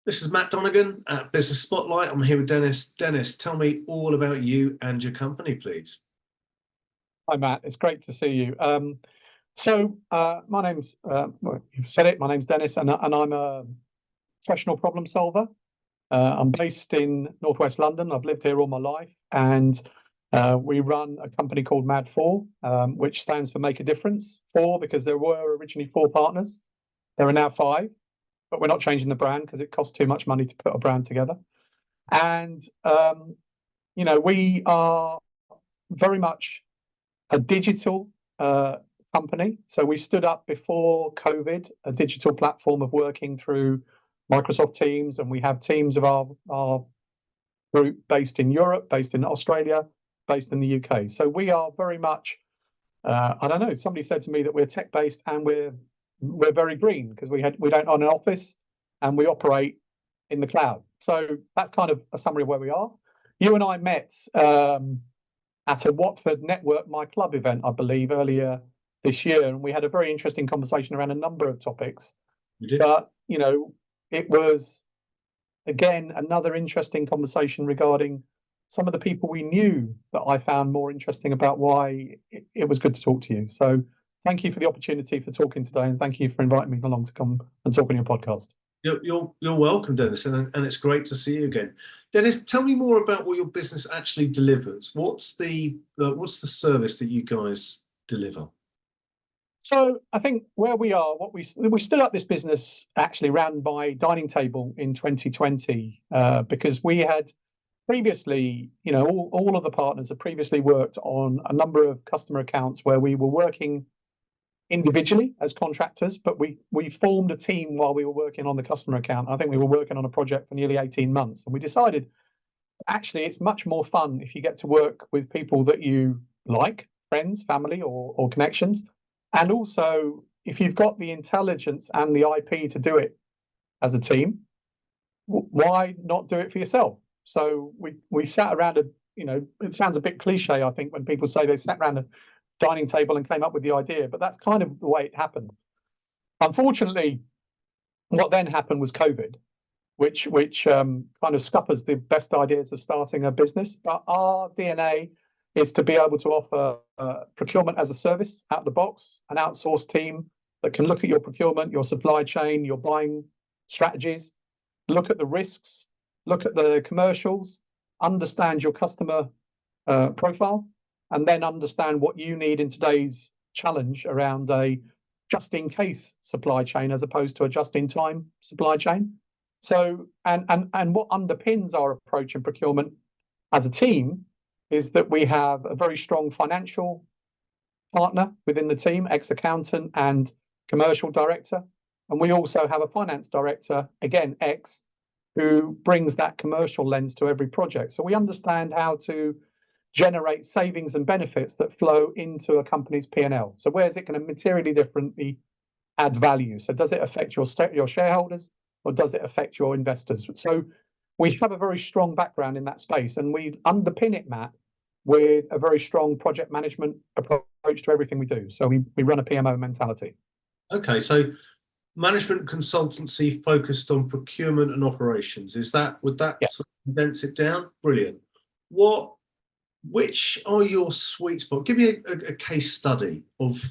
This is Matt Donegan at Business Spotlight. I'm here with Dennis. Dennis, tell me all about you and your company, please. Hi, Matt. It's great to see you. My name's, well, you've said it, my name's Dennis, and I'm a professional problem solver. I'm based in Northwest London. I've lived here all my life, and we run a company called MAD4, which stands for Make a Difference. 4 because there were originally 4 partners. There are now 5, but we're not changing the brand because it costs too much money to put a brand together. And, we are very much a digital company. So we stood up before COVID, a digital platform of working through Microsoft Teams, and we have teams of our group based in Europe, based in Australia, based in the UK. So we are very much, I don't know, somebody said to me that we're tech-based and we're very green because we don't own an office and we operate in the cloud. So that's kind of a summary of where we are. You and I met at a Watford Network My Club event, I believe, earlier this year, and we had a very interesting conversation around a number of topics. You did? But, it was, again, another interesting conversation regarding some of the people we knew that I found more interesting about why it was good to talk to you. So thank you for the opportunity for talking today, and thank you for inviting me along to come and talk on your podcast. You're welcome, Dennis, and it's great to see you again. Dennis, tell me more about what your business actually delivers. What's the service that you guys deliver? So I think where we are, we stood up this business actually ran by Dining Table in 2020 because we had previously, all of the partners had previously worked on a number of customer accounts where we were working individually as contractors, but we formed a team while we were working on the customer account. I think we were working on a project for nearly 18 months, and we decided actually it's much more fun if you get to work with people that you like, friends, family, or connections. And also, if you've got the intelligence and the IP to do it as a team, why not do it for yourself? So we sat around it sounds a bit cliche, I think, when people say they sat around a dining table and came up with the idea, but that's kind of the way it happened. Unfortunately, what then happened was COVID, which kind of scuppers the best ideas of starting a business. But our DNA is to be able to offer procurement as a service out of the box, an outsourced team that can look at your procurement, your supply chain, your buying strategies, look at the risks, look at the commercials, understand your customer profile, and then understand what you need in today's challenge around a just-in-case supply chain as opposed to a just-in-time supply chain. So, and what underpins our approach in procurement as a team is that we have a very strong financial partner within the team, ex-accountant and commercial director. And we also have a finance director, again, ex, who brings that commercial lens to every project. So we understand how to generate savings and benefits that flow into a company's P&L. So where is it going to materially differently add value? So does it affect your shareholders or does it affect your investors? So we have a very strong background in that space, and we underpin it, Matt, with a very strong project management approach to everything we do. So we run a PMO mentality. Okay, so management consultancy focused on procurement and operations. Would that Yeah. sort of condense it down? Brilliant. Which are your sweet spot? Give me a case study of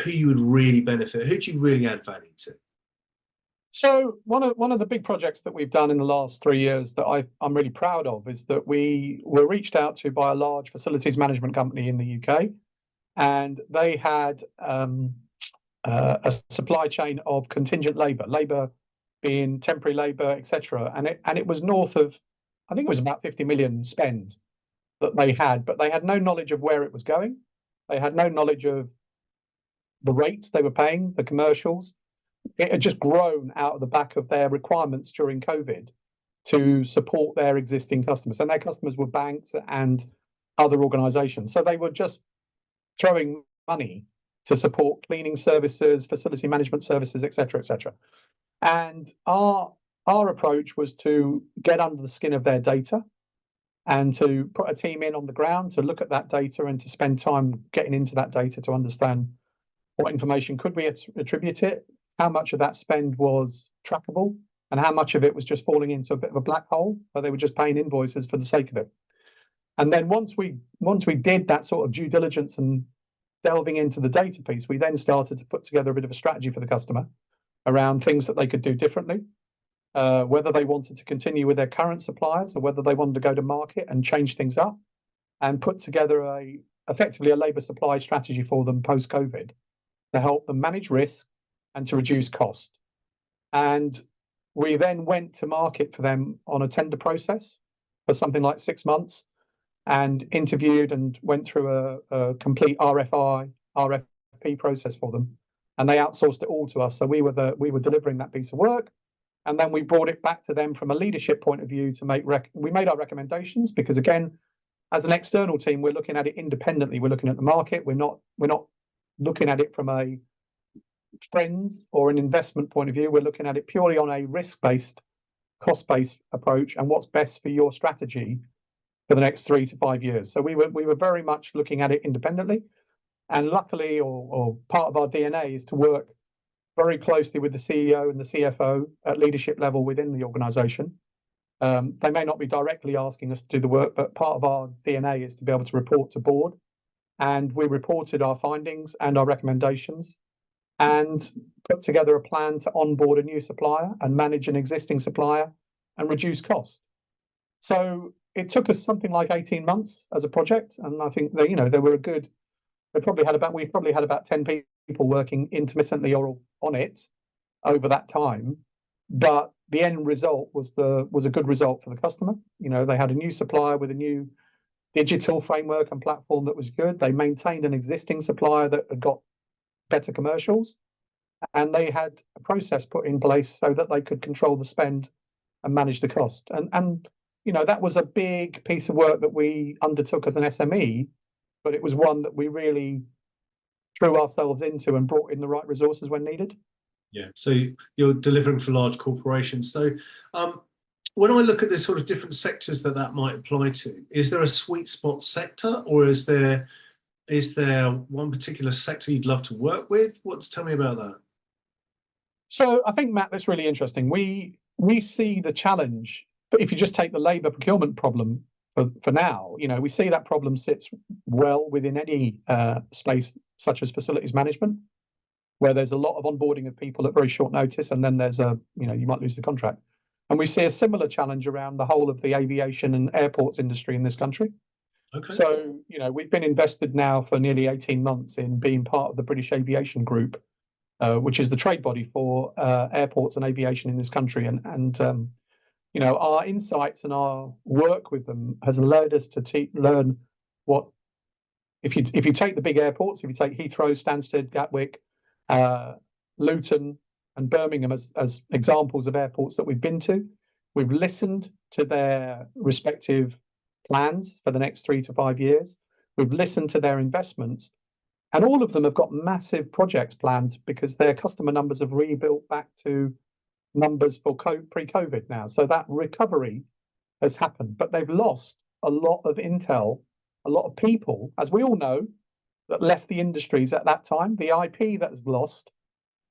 who you would really benefit. Who do you really add value to? So one of the big projects that we've done in the last 3 years that I'm really proud of is that we were reached out to by a large facilities management company in the UK, and they had a supply chain of contingent labour being temporary labour, etc. And it was north of, I think it was about 50 million spend that they had, but they had no knowledge of where it was going. They had no knowledge of the rates they were paying, the commercials. It had just grown out of the back of their requirements during COVID to support their existing customers. And their customers were banks and other organizations. So they were just throwing money to support cleaning services, facility management services, et cetera, et cetera. And our approach was to get under the skin of their data and to put a team in on the ground to look at that data and to spend time getting into that data to understand what information could we attribute it, how much of that spend was trackable, and how much of it was just falling into a bit of a black hole, where they were just paying invoices for the sake of it. And then once we did that sort of due diligence and delving into the data piece, we then started to put together a bit of a strategy for the customer around things that they could do differently, whether they wanted to continue with their current suppliers or whether they wanted to go to market and change things up, and put together effectively a labour supply strategy for them post-COVID to help them manage risk and to reduce cost. And we then went to market for them on a tender process for something like 6 months, and interviewed and went through a complete RFP process for them, and they outsourced it all to us. So we were delivering that piece of work, and then we brought it back to them from a leadership point of view to we made our recommendations, because again, as an external team, we're looking at it independently. We're looking at the market. We're not looking at it from a trends or an investment point of view. We're looking at it purely on a risk-based, cost-based approach, and what's best for your strategy for the next 3 to 5 years. So we were very much looking at it independently, and luckily, or part of our DNA is to work very closely with the CEO and the CFO at leadership level within the organisation. They may not be directly asking us to do the work, but part of our DNA is to be able to report to board, and we reported our findings and our recommendations, and put together a plan to onboard a new supplier and manage an existing supplier and reduce cost. So it took us something like 18 months as a project, and I think they, they were we probably had about 10 people working intermittently or on it over that time, but the end result was a good result for the customer. They had a new supplier with a new digital framework and platform that was good. They maintained an existing supplier that had got better commercials, and they had a process put in place so that they could control the spend and manage the cost. And that was a big piece of work that we undertook as an SME, but it was one that we really threw ourselves into and brought in the right resources when needed. Yeah, so you're delivering for large corporations. So when I look at the sort of different sectors that might apply to, is there a sweet spot sector, or is there one particular sector you'd love to work with? Tell me about that. So I think, Matt, that's really interesting. We see the challenge, but if you just take the labour procurement problem for now, we see that problem sits well within any space such as facilities management, where there's a lot of onboarding of people at very short notice, and then there's you might lose the contract. And we see a similar challenge around the whole of the aviation and airports industry in this country. Okay. So, we've been invested now for nearly 18 months in being part of the British Aviation Group, which is the trade body for airports and aviation in this country. And our insights and our work with them has allowed us to learn what, if you take the big airports, if you take Heathrow, Stansted, Gatwick, Luton and Birmingham as examples of airports that we've been to, we've listened to their respective plans for the next 3 to 5 years. We've listened to their investments, and all of them have got massive projects planned because their customer numbers have rebuilt back to numbers for pre-COVID now. So that recovery has happened, but they've lost a lot of intel, a lot of people, as we all know, that left the industries at that time. The IP that is lost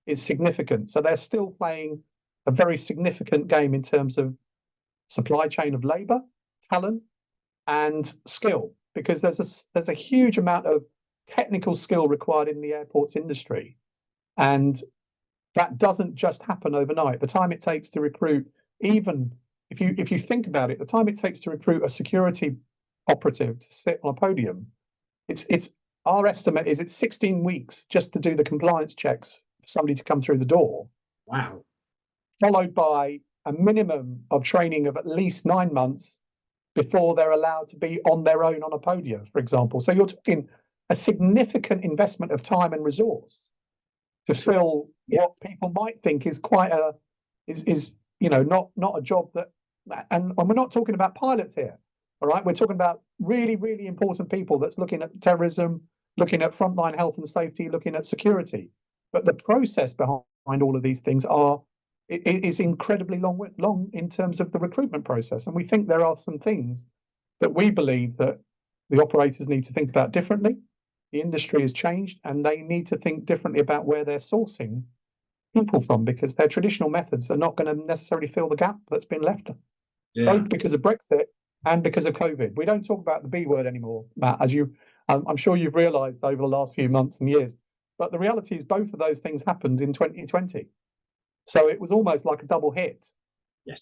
is significant. So they're still playing a very significant game in terms of supply chain of labour, talent, and skill, because there's a huge amount of technical skill required in the airports industry, and that doesn't just happen overnight. The time it takes to recruit, even if you think about it, the time it takes to recruit a security operative to sit on a podium, it's our estimate is it's 16 weeks just to do the compliance checks for somebody to come through the door. Wow. Followed by a minimum of training of at least 9 months before they're allowed to be on their own on a podium, for example. So you're talking a significant investment of time and resource to fill what people might think is quite not a job that, and we're not talking about pilots here, all right? We're talking about really, really important people that's looking at terrorism, looking at frontline health and safety, looking at security. But the process behind all of these things is incredibly long in terms of the recruitment process. And we think there are some things that we believe that the operators need to think about differently. The industry has changed, and they need to think differently about where they're sourcing people from, because their traditional methods are not going to necessarily fill the gap that's been left, both because of Brexit and because of COVID. We don't talk about the B word anymore, Matt, as I'm sure you've realised over the last few months and years. But the reality is both of those things happened in 2020. So it was almost like a double hit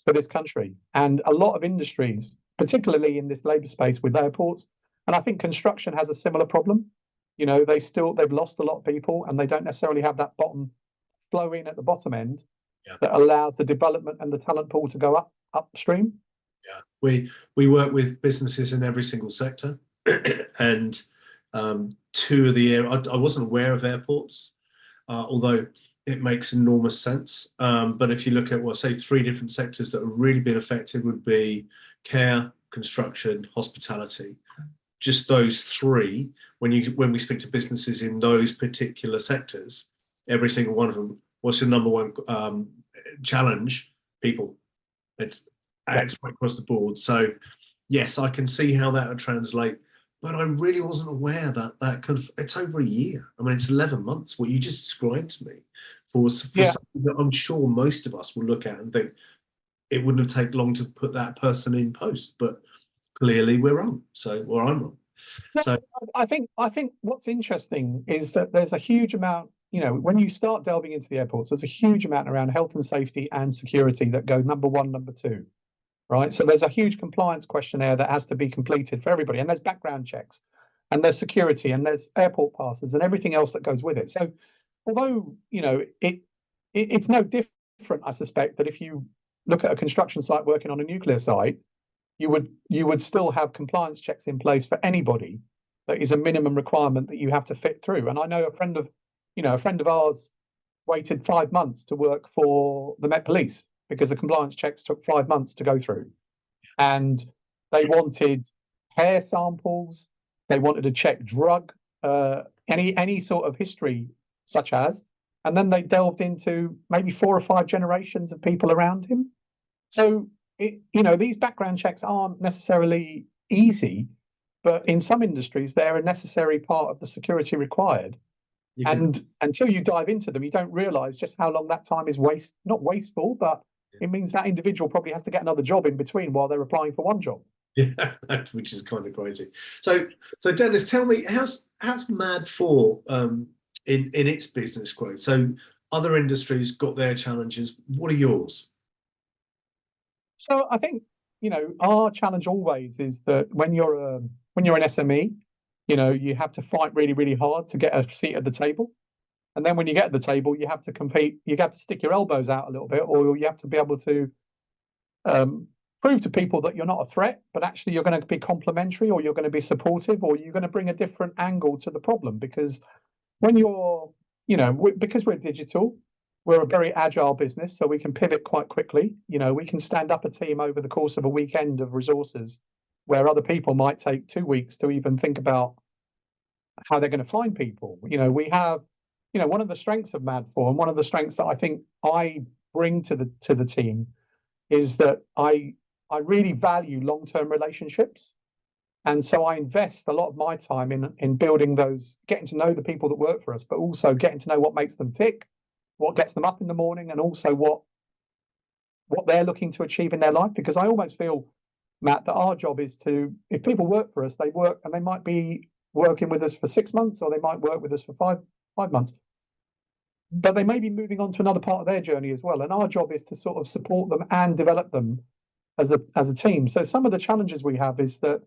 for this country. And a lot of industries, particularly in this labour space with airports, and I think construction has a similar problem. You know, they've lost a lot of people, and they don't necessarily have that bottom flow in at the bottom end that allows the development and the talent pool to go upstream. Yeah, we work with businesses in every single sector, and two of the I wasn't aware of airports, although it makes enormous sense. But if you look at, well, say 3 different sectors that have really been affected would be care, construction, hospitality. Just those 3. When we speak to businesses in those particular sectors, every single one of them, what's your number one challenge? People. It's right across the board. So yes, I can see how that would translate, but I really wasn't aware that it's over a year. I mean, it's 11 months, what you just described to me, for something that I'm sure most of us will look at and think it wouldn't have taken long to put that person in post, but clearly we're wrong. Or I'm wrong. So I think what's interesting is that there's a huge amount, you know, when you start delving into the airports, there's a huge amount around health and safety and security that go number 1, number 2, right? So there's a huge compliance questionnaire that has to be completed for everybody, and there's background checks, and there's security, and there's airport passes, and everything else that goes with it. So although, you know, it's no different, I suspect, that if you look at a construction site working on a nuclear site, you would still have compliance checks in place for anybody. That is a minimum requirement that you have to fit through. And I know a friend of ours waited 5 months to work for the Met Police because the compliance checks took 5 months to go through. And they wanted hair samples, they wanted to check drug, any sort of history such as, and then they delved into maybe 4 or 5 generations of people around him. So these background checks aren't necessarily easy, but in some industries, they're a necessary part of the security required. And until you dive into them, you don't realize just how long that time is not wasteful, but it means that individual probably has to get another job in between while they're applying for one job. Yeah, which is kind of crazy. So Dennis, tell me, how's Mad4 in its business growth? So other industries got their challenges. What are yours? So I think, our challenge always is that when you're an SME, you have to fight really, really hard to get a seat at the table. And then when you get at the table, you have to compete, you have to stick your elbows out a little bit, or you have to be able to prove to people that you're not a threat, but actually you're going to be complementary, or you're going to be supportive, or you're going to bring a different angle to the problem. Because when you're, because we're digital, we're a very agile business, so we can pivot quite quickly. We can stand up a team over the course of a weekend of resources, where other people might take 2 weeks to even think about how they're going to find people. We have, one of the strengths of Mad4, and one of the strengths that I think I bring to the team, is that I really value long-term relationships. And so I invest a lot of my time in building those, getting to know the people that work for us, but also getting to know what makes them tick, what gets them up in the morning, and also what they're looking to achieve in their life. Because I almost feel, Matt, that our job is to, if people work for us, they work, and they might be working with us for 6 months, or they might work with us for five months, but they may be moving on to another part of their journey as well. And our job is to sort of support them and develop them as a team. So some of the challenges we have is that,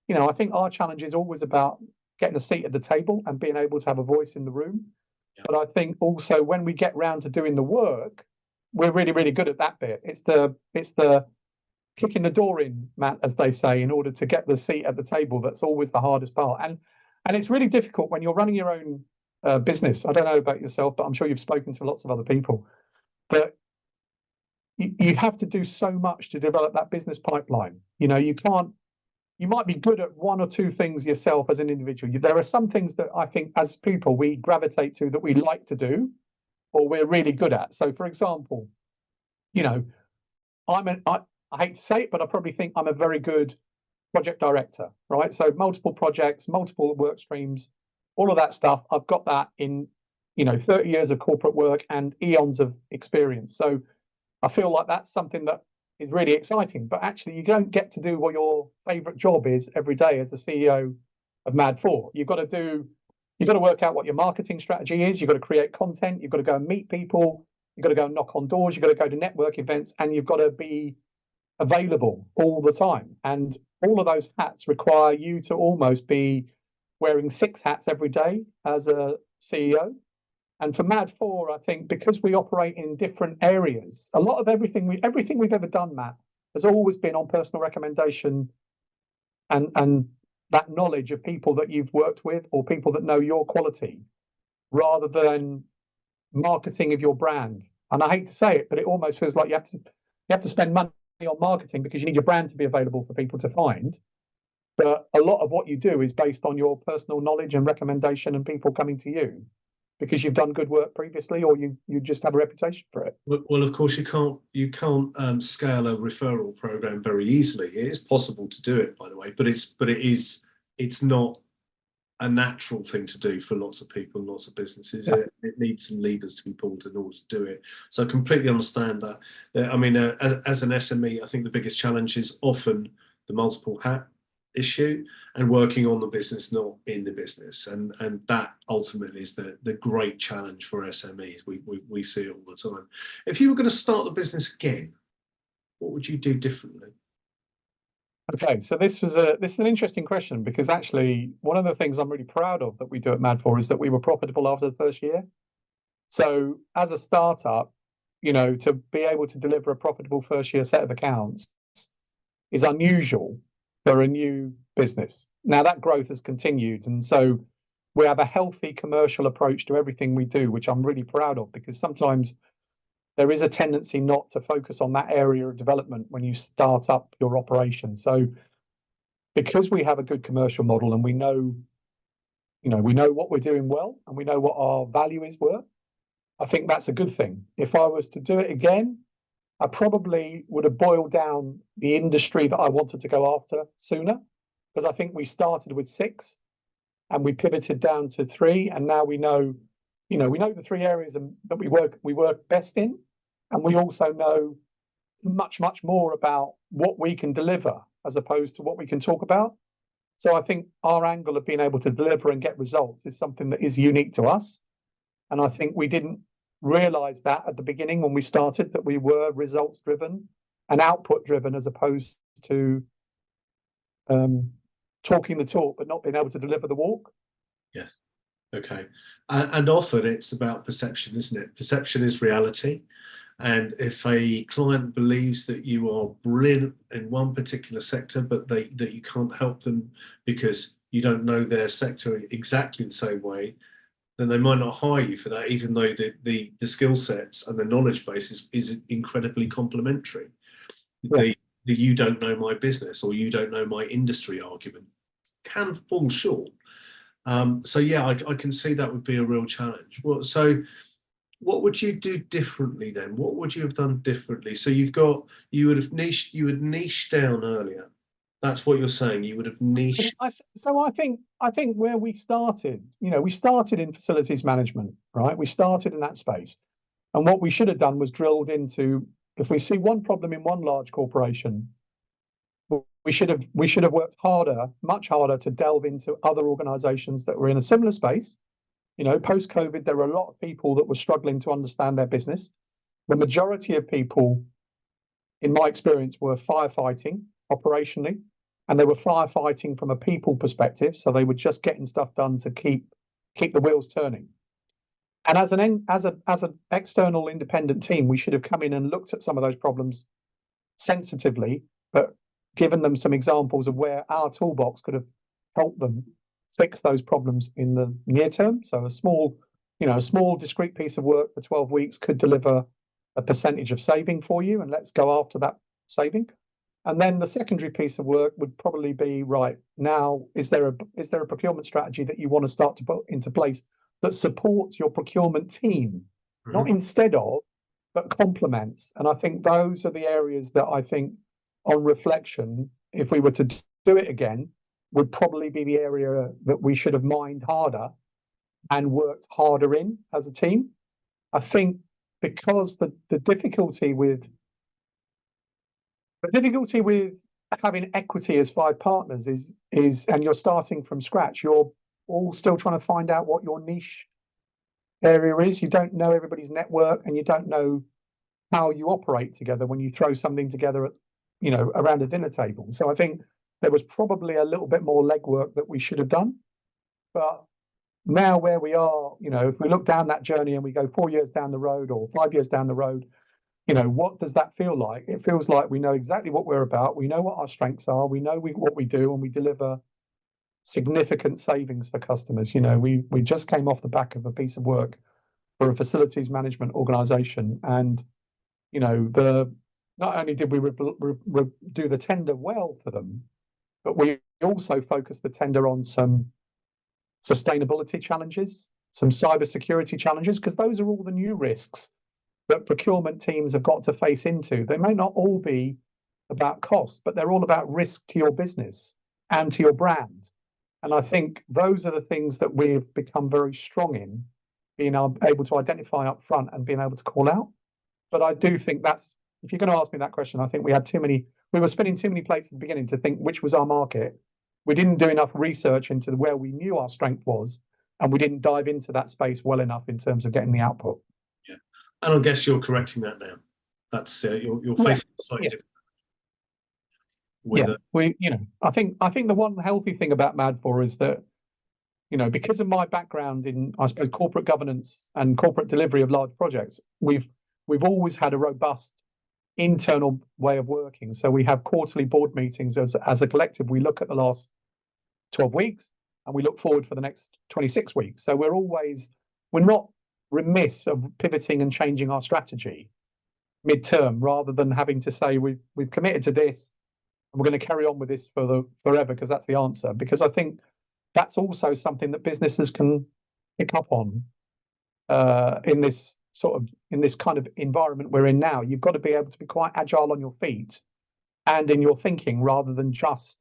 I think our challenge is always about getting a seat at the table and being able to have a voice in the room. Yeah. But I think also when we get round to doing the work, we're really, really good at that bit. It's the kicking the door in, Matt, as they say, in order to get the seat at the table. That's always the hardest part. And it's really difficult when you're running your own business. I don't know about yourself, but I'm sure you've spoken to lots of other people. But you have to do so much to develop that business pipeline. You might be good at 1 or 2 things yourself as an individual. There are some things that I think as people we gravitate to, that we like to do, or we're really good at. So for example, I hate to say it, but I probably think I'm a very good project director, right? So multiple projects, multiple work streams, all of that stuff. I've got that in 30 years of corporate work and eons of experience. So I feel like that's something that is really exciting, but actually you don't get to do what your favorite job is every day as the CEO of Mad4. You've got to work out what your marketing strategy is. You've got to create content. You've got to go and meet people. You've got to go and knock on doors. You've got to go to network events, and you've got to be available all the time. And all of those hats require you to almost be wearing 6 hats every day as a CEO. And for Mad4, I think because we operate in different areas, a lot of everything we've ever done, Matt, has always been on personal recommendation and that knowledge of people that you've worked with or people that know your quality, rather than marketing of your brand. And I hate to say it, but it almost feels like you have to spend money on marketing because you need your brand to be available for people to find. But a lot of what you do is based on your personal knowledge and recommendation and people coming to you because you've done good work previously, or you just have a reputation for it. Well, of course, you can't scale a referral program very easily. It is possible to do it, by the way, but it's not a natural thing to do for lots of people and lots of businesses. Yeah. It needs some levers to be pulled in order to do it. So I completely understand that. I mean, as an SME, I think the biggest challenge is often the multiple hat issue and working on the business, not in the business, and that ultimately is the great challenge for SMEs. We see it all the time. If you were going to start the business again, what would you do differently? Okay, so this is an interesting question, because actually one of the things I'm really proud of that we do at Mad4 is that we were profitable after the first year. So as a startup, to be able to deliver a profitable first year set of accounts is unusual for a new business. Now that growth has continued, and so we have a healthy commercial approach to everything we do, which I'm really proud of, because sometimes there is a tendency not to focus on that area of development when you start up your operation. So because we have a good commercial model and we know what we're doing well and we know what our value is worth, I think that's a good thing. If I was to do it again, I probably would have boiled down the industry that I wanted to go after sooner, because I think we started with 6 and we pivoted down to 3, and now we know the 3 areas that we work best in, and we also know much more about what we can deliver as opposed to what we can talk about. So I think our angle of being able to deliver and get results is something that is unique to us, and I think we didn't realize that at the beginning when we started, that we were results driven and output driven as opposed to talking the talk but not being able to deliver the walk. Yes. Okay. And often it's about perception, isn't it? Perception is reality. And if a client believes that you are brilliant in one particular sector, but that you can't help them because you don't know their sector exactly the same way, then they might not hire you for that, even though the skill sets and the knowledge base is incredibly complementary. Yeah. The you don't know my business or you don't know my industry argument can fall short. So yeah, I can see that would be a real challenge. So what would you do differently then? What would you have done differently? So you would niche down earlier. That's what you're saying. You would have niched. So I think where we started, we started in facilities management, right? We started in that space. And what we should have done was drilled into, if we see one problem in one large corporation, we should have worked much harder to delve into other organizations that were in a similar space. Post-COVID, there were a lot of people that were struggling to understand their business. The majority of people, in my experience, were firefighting operationally, and they were firefighting from a people perspective. So they were just getting stuff done to keep the wheels turning. And as an external independent team, we should have come in and looked at some of those problems sensitively, but given them some examples of where our toolbox could have helped them fix those problems in the near term. So a small discrete piece of work for 12 weeks could deliver a percentage of saving for you, and let's go after that saving. And then the secondary piece of work would probably be, right, now, is there a procurement strategy that you want to start to put into place that supports your procurement team, not instead of, but complements? And I think those are the areas that I think, on reflection, if we were to do it again, would probably be the area that we should have mined harder and worked harder in as a team. I think because the difficulty with having equity as 5 partners is and you're starting from scratch, you're all still trying to find out what your niche area is. You don't know everybody's network, and you don't know how you operate together when you throw something together at, around a dinner table. So I think there was probably a little bit more legwork that we should have done. But now where we are, if we look down that journey and we go 4 years down the road or 5 years down the road, what does that feel like? It feels like we know exactly what we're about. We know what our strengths are. We know what we do, and we deliver significant savings for customers. We just came off the back of a piece of work for a facilities management organization, and not only did we do the tender well for them, but we also focused the tender on some sustainability challenges, some cybersecurity challenges, because those are all the new risks that procurement teams have got to face into. They may not all be about cost, but they're all about risk to your business and to your brand. And I think those are the things that we've become very strong in, being able to identify up front and being able to call out. But I do think if you're going to ask me that question, I think we were spinning too many plates at the beginning to think which was our market. We didn't do enough research into where we knew our strength was, and we didn't dive into that space well enough in terms of getting the output. Yeah, and I guess you're correcting that now. That's you're facing slightly different. I think the one healthy thing about Mad4 is that, because of my background in, I suppose, corporate governance and corporate delivery of large projects, we've always had a robust internal way of working. So we have quarterly board meetings as a collective. We look at the last 12 weeks and we look forward for the next 26 weeks. So we're not remiss of pivoting and changing our strategy midterm, rather than having to say we've committed to this and we're going to carry on with this forever because that's the answer. Because I think that's also something that businesses can pick up on in this kind of environment we're in now. You've got to be able to be quite agile on your feet and in your thinking, rather than just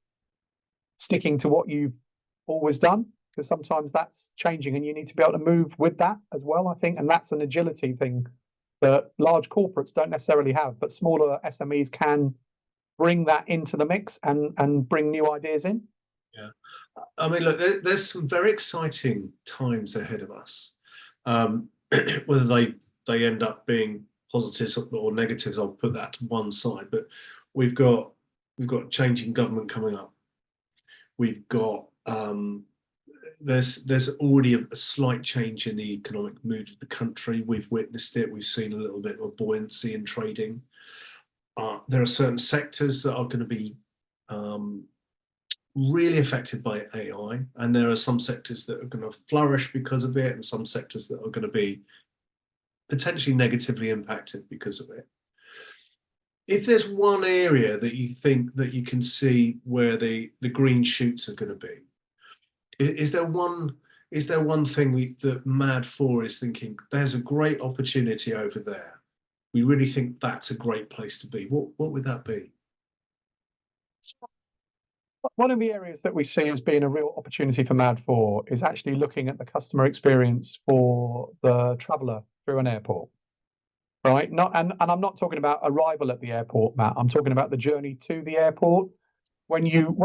sticking to what you've always done, because sometimes that's changing and you need to be able to move with that as well, I think. And that's an agility thing that large corporates don't necessarily have, but smaller SMEs can bring that into the mix and bring new ideas in. Yeah, I mean, look, there's some very exciting times ahead of us. Whether they end up being positives or negatives, I'll put that to one side. But we've got changing government coming up. We've got there's already a slight change in the economic mood of the country. We've witnessed it. We've seen a little bit of buoyancy in trading. There are certain sectors that are going to be really affected by AI, and there are some sectors that are going to flourish because of it, and some sectors that are going to be potentially negatively impacted because of it. If there's one area that you think that you can see where the green shoots are going to be, is there one thing that Mad4 is thinking, there's a great opportunity over there? We really think that's a great place to be. What would that be? One of the areas that we see as being a real opportunity for Mad4 is actually looking at the customer experience for the traveller through an airport, right? And I'm not talking about arrival at the airport, Matt. I'm talking about the journey to the airport. When you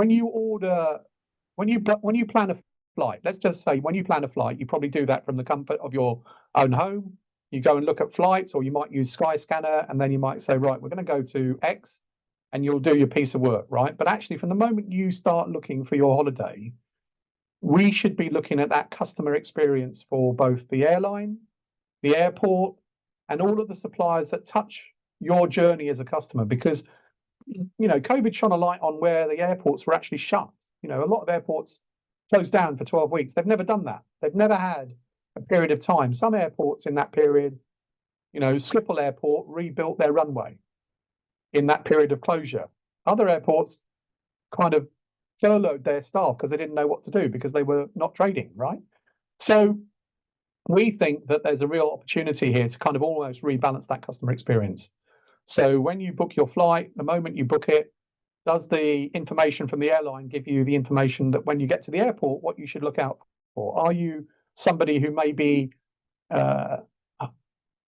plan a flight, let's just say when you plan a flight, you probably do that from the comfort of your own home. You go and look at flights, or you might use Skyscanner, and then you might say, right, we're going to go to X, and you'll do your piece of work, right? But actually, from the moment you start looking for your holiday, we should be looking at that customer experience for both the airline, the airport, and all of the suppliers that touch your journey as a customer. Because, COVID shone a light on where the airports were actually shut. A lot of airports closed down for 12 weeks. They've never done that. They've never had a period of time. Some airports in that period, Schiphol Airport rebuilt their runway in that period of closure. Other airports kind of furloughed their staff because they didn't know what to do because they were not trading, right? So we think that there's a real opportunity here to kind of almost rebalance that customer experience. So when you book your flight, the moment you book it, does the information from the airline give you the information that when you get to the airport, what you should look out for? Are you somebody who may be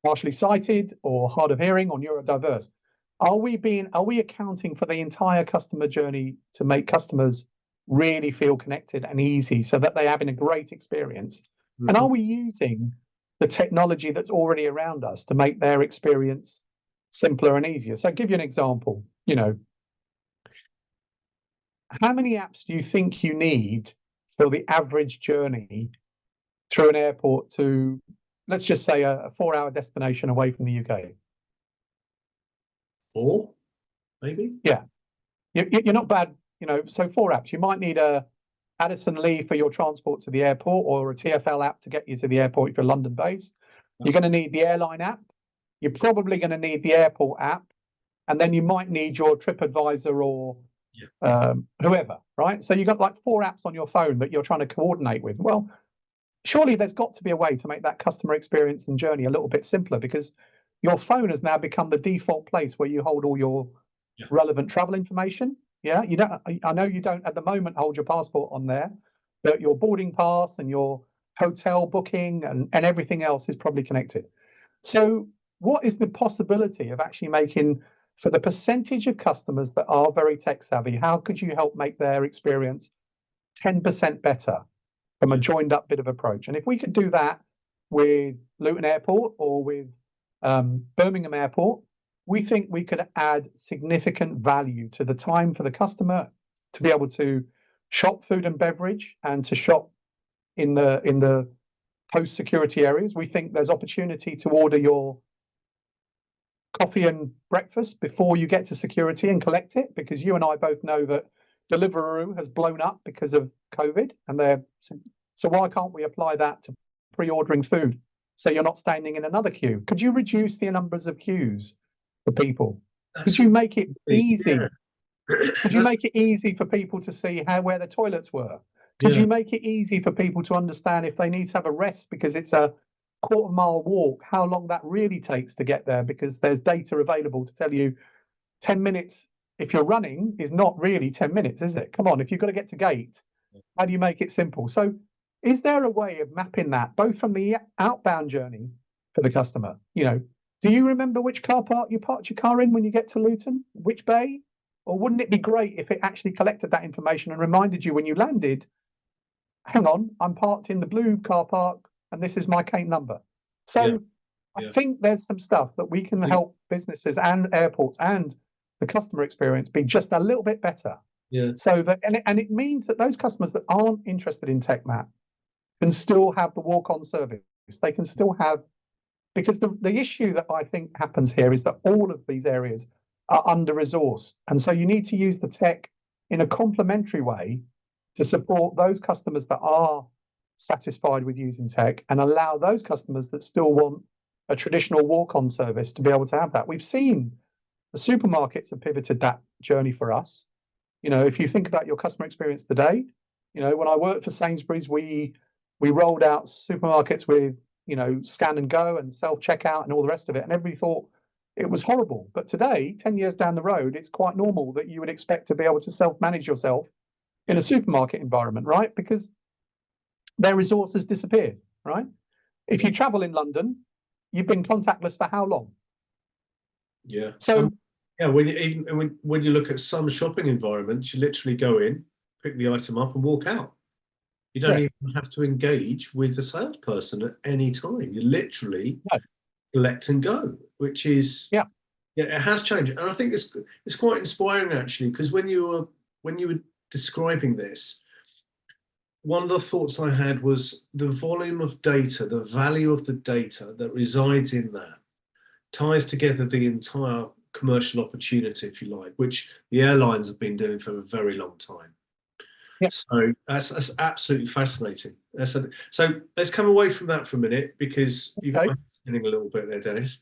partially sighted or hard of hearing or neurodiverse. Are we accounting for the entire customer journey to make customers really feel connected and easy so that they're having a great experience? Mm-hmm. And are we using the technology that's already around us to make their experience simpler and easier? So I'll give you an example. How many apps do you think you need for the average journey through an airport to, let's just say, a 4-hour destination away from the UK? 4, maybe? Yeah. You're not bad, so 4 apps. You might need a Addison Lee for your transport to the airport, or a TfL app to get you to the airport if you're London based. You're going to need the airline app. You're probably going to need the airport app. And then you might need your TripAdvisor or whoever, right? So you've got like 4 apps on your phone that you're trying to coordinate with. Well, surely there's got to be a way to make that customer experience and journey a little bit simpler, because your phone has now become the default place where you hold all your relevant travel information. Yeah, I know you don't at the moment hold your passport on there, but your boarding pass and your hotel booking and everything else is probably connected. So what is the possibility of actually making, for the percentage of customers that are very tech savvy, how could you help make their experience 10% better from a joined up bit of approach? And if we could do that with Luton Airport or with Birmingham Airport, we think we could add significant value to the time for the customer to be able to shop food and beverage and to shop in the post-security areas. We think there's opportunity to order your coffee and breakfast before you get to security and collect it, because you and I both know that Deliveroo has blown up because of COVID, and so why can't we apply that to pre-ordering food so you're not standing in another queue? Could you reduce the numbers of queues for people? Could you make it easy? Could you make it easy for people to see where the toilets were? Could you make it easy for people to understand if they need to have a rest because it's a quarter-mile walk, how long that really takes to get there? Because there's data available to tell you 10 minutes if you're running is not really 10 minutes, is it? Come on, if you've got to get to gate, how do you make it simple? So is there a way of mapping that, both from the outbound journey for the customer? Do you remember which car park you parked your car in when you get to Luton? Which bay? Or wouldn't it be great if it actually collected that information and reminded you when you landed, hang on, I'm parked in the blue car park and this is my Kate number. So I think there's some stuff that we can help businesses and airports and the customer experience be just a little bit better. So that, and it means that those customers that aren't interested in tech, Matt, can still have the walk-on service. They can still have, because the issue that I think happens here is that all of these areas are under-resourced. And so you need to use the tech in a complementary way to support those customers that are satisfied with using tech and allow those customers that still want a traditional walk-on service to be able to have that. We've seen the supermarkets have pivoted that journey for us. If you think about your customer experience today, when I worked for Sainsbury's, we rolled out supermarkets with, scan and go and self-checkout and all the rest of it. And everybody thought it was horrible. But today, 10 years down the road, it's quite normal that you would expect to be able to self-manage yourself in a supermarket environment, right? Because their resources disappeared, right? If you travel in London, you've been contactless for how long? So when you look at some shopping environments, you literally go in, pick the item up and walk out. You don't even have to engage with the salesperson at any time. You literally collect and go, which is it has changed. And I think it's quite inspiring actually, because when you were describing this, one of the thoughts I had was the volume of data, the value of the data that resides in that ties together the entire commercial opportunity, if you like, which the airlines have been doing for a very long time. So that's absolutely fascinating. So let's come away from that for a minute, because you've got my head spinning a little bit there, Dennis.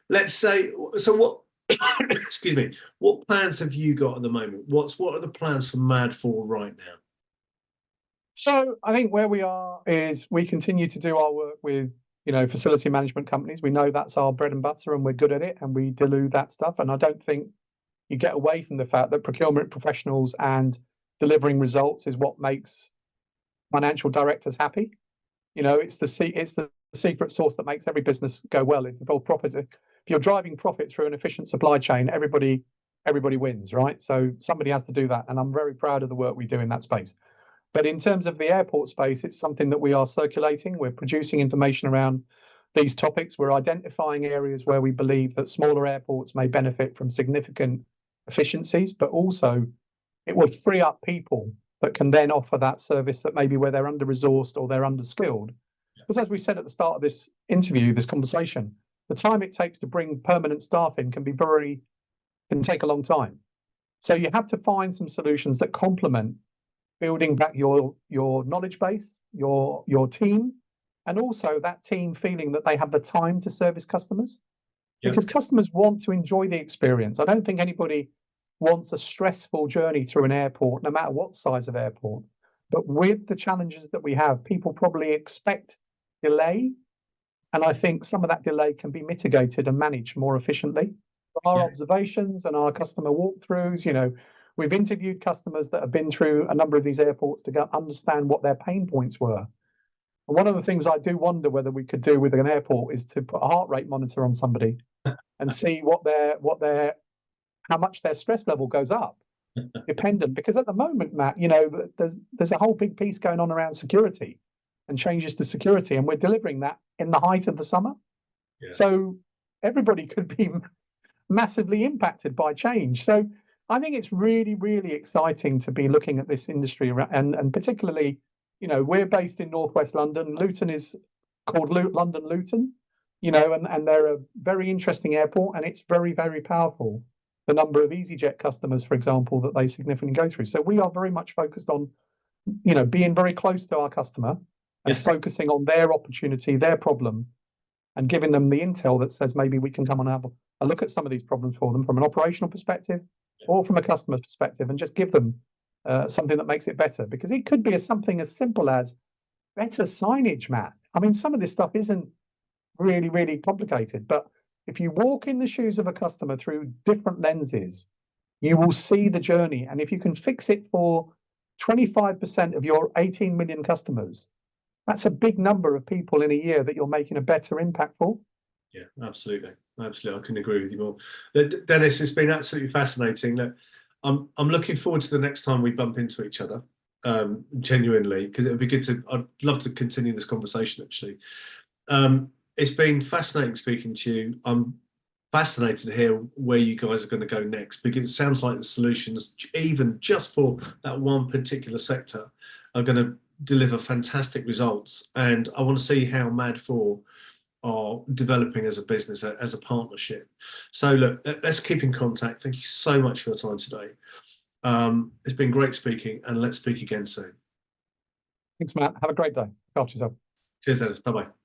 Let's say, so what, excuse me, what plans have you got at the moment? What are the plans for Mad4 right now? So I think where we are is we continue to do our work with, facility management companies. We know that's our bread and butter and we're good at it and we do that stuff. And I don't think you get away from the fact that procurement professionals and delivering results is what makes financial directors happy. It's the secret sauce that makes every business go well. If you're driving profit through an efficient supply chain, everybody wins, right? So somebody has to do that, and I'm very proud of the work we do in that space. But in terms of the airport space, it's something that we are circulating. We're producing information around these topics. We're identifying areas where we believe that smaller airports may benefit from significant efficiencies, but also it will free up people that can then offer that service that maybe where they're under-resourced or they're under-skilled. Because as we said at the start of this interview, this conversation, the time it takes to bring permanent staff in can take a long time. So you have to find some solutions that complement building back your knowledge base, your team, and also that team feeling that they have the time to service customers. Because customers want to enjoy the experience. I don't think anybody wants a stressful journey through an airport, no matter what size of airport. But with the challenges that we have, people probably expect delay. And I think some of that delay can be mitigated and managed more efficiently. Our observations and our customer walkthroughs, we've interviewed customers that have been through a number of these airports to understand what their pain points were. And one of the things I do wonder whether we could do with an airport is to put a heart rate monitor on somebody and see how much their stress level goes up, dependent. Because at the moment, Matt, there's a whole big piece going on around security and changes to security, and we're delivering that in the height of the summer. So everybody could be massively impacted by change. So I think it's really, really exciting to be looking at this industry, and particularly, we're based in Northwest London. Luton is called London Luton, and they're a very interesting airport, and it's very, very powerful, the number of EasyJet customers, for example, that they significantly go through. So we are very much focused on, being very close to our customer and focusing on their opportunity, their problem, and giving them the intel that says maybe we can come and have a look at some of these problems for them from an operational perspective or from a customer perspective, and just give them something that makes it better. Because it could be something as simple as better signage, Matt. I mean, some of this stuff isn't really, really complicated, but if you walk in the shoes of a customer through different lenses, you will see the journey. And if you can fix it for 25% of your 18 million customers, that's a big number of people in a year that you're making a better impact for. Yeah, absolutely. Absolutely. I couldn't agree with you more. Dennis, it's been absolutely fascinating. Look, I'm looking forward to the next time we bump into each other, genuinely, because it would be good I'd love to continue this conversation, actually. It's been fascinating speaking to you. I'm fascinated to hear where you guys are going to go next, because it sounds like the solutions, even just for that one particular sector, are going to deliver fantastic results. And I want to see how Mad4 are developing as a business, as a partnership. So look, let's keep in contact. Thank you so much for your time today. It's been great speaking, and let's speak again soon. Thanks, Matt. Have a great day. Look after yourself. Cheers, Dennis. Bye-bye.